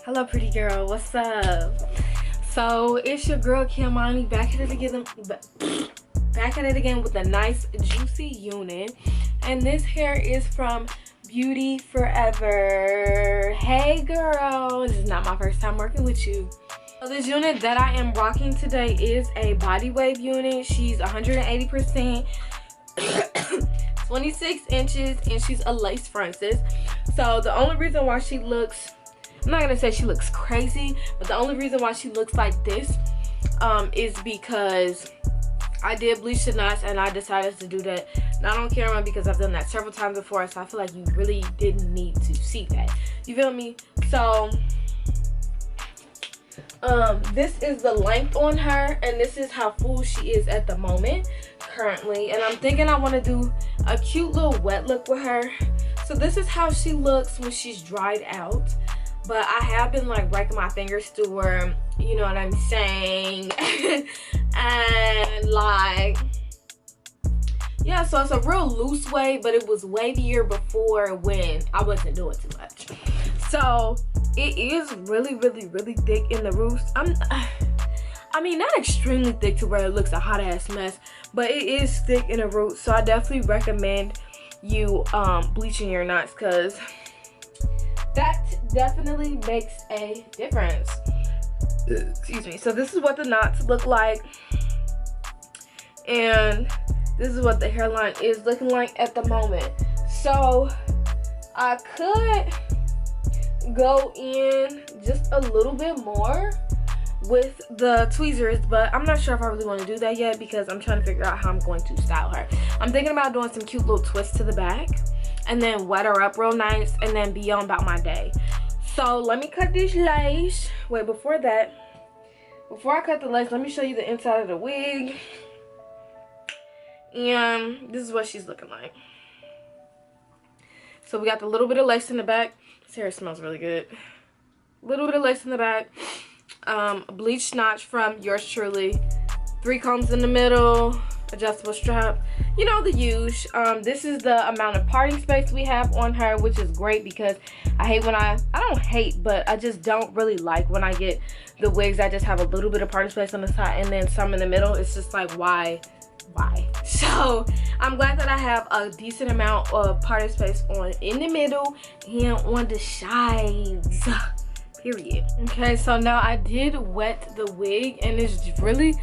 Hello pretty girl, what's up? So it's your girl Kiamani back at it again with a nice juicy unit, and this hair is from Beauty Forever. Hey girl, this is not my first time working with you. So this unit that I am rocking today is a body wave unit. She's 180%, 26 inches, and she's a lace front, sis. So the only reason why she looks, I'm not gonna say she looks crazy, but the only reason why she looks like this is because I did bleach the knots, and I decided to do that not on camera because I've done that several times before, so I feel like you really didn't need to see that. You feel me? So this is the length on her, and this is how full she is at the moment currently, and I'm thinking I want to do a cute little wet look with her. So this is how she looks when she's dried out. But I have been like breaking my fingers through her, you know what I'm saying? And like, yeah, so it's a real loose wave, but it was wavier before when I wasn't doing too much. So it is really thick in the roots. I mean, not extremely thick to where it looks a hot ass mess, but it is thick in the roots. So I definitely recommend you bleaching your knots, because that definitely makes a difference. Excuse me. So this is what the knots look like, and this is what the hairline is looking like at the moment. So I could go in just a little bit more with the tweezers, but I'm not sure if I really want to do that yet because I'm trying to figure out how I'm going to style her. I'm thinking about doing some cute little twists to the back and then wet her up real nice and then be on about my day. So let me cut this lace. Wait, before I cut the lace, let me show you the inside of the wig. And this is what she's looking like. So we got the little bit of lace in the back. This hair smells really good. Little bit of lace in the back. Bleached notch from yours truly. 3 combs in the middle. Adjustable strap, you know, the huge. This is the amount of parting space we have on her, which is great because I hate when I don't hate, but I just don't really like when I get the wigs that just have a little bit of parting space on the side and then some in the middle. It's just like, why? So I'm glad that I have a decent amount of parting space on in the middle and on the sides. Period. Okay, so now I did wet the wig, and it's really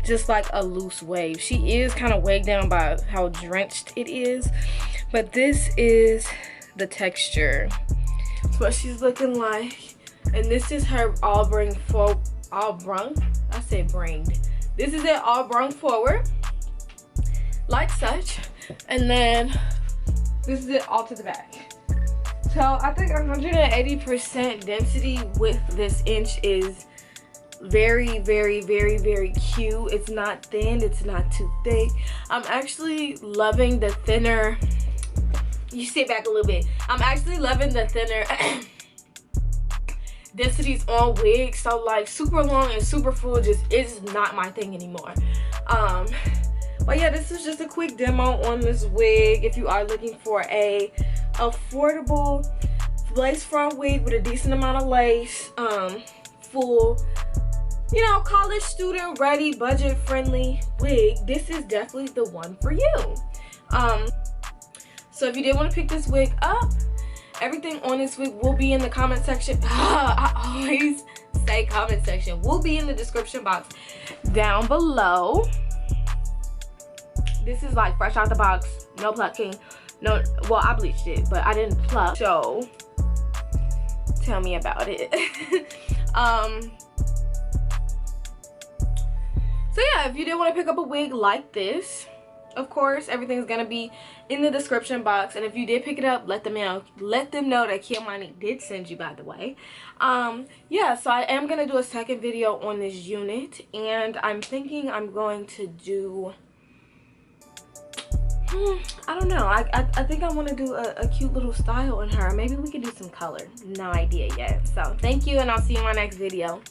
just like a loose wave. She is kind of weighed down by how drenched it is, but this is the texture. That's what she's looking like, and this is her all brung. I say brained. This is it all brung forward, like such, and then this is it all to the back. So I think 180% density with this inch is very cute. It's not thin, it's not too thick. I'm actually loving the thinner, you sit back a little bit. I'm actually loving the thinner densities on wigs. So like super long and super full just is not my thing anymore. But yeah, this is just a quick demo on this wig. If you are looking for a affordable lace front wig with a decent amount of lace, full, you know, college student ready, budget friendly wig, this is definitely the one for you. So if you did want to pick this wig up, everything on this wig will be in the comment section. I always say comment section, will be in the description box down below. This is like fresh out the box, no plucking. No, well, I bleached it, but I didn't pluck. So tell me about it. So yeah, if you did want to pick up a wig like this, of course, everything's gonna be in the description box. And if you did pick it up, let them know that Kiamani did send you, by the way. Yeah, so I am gonna do a second video on this unit, and I'm thinking I'm going to do, I don't know, I think I want to do a cute little style on her. Maybe we could do some color. No idea yet. So thank you, and I'll see you in my next video.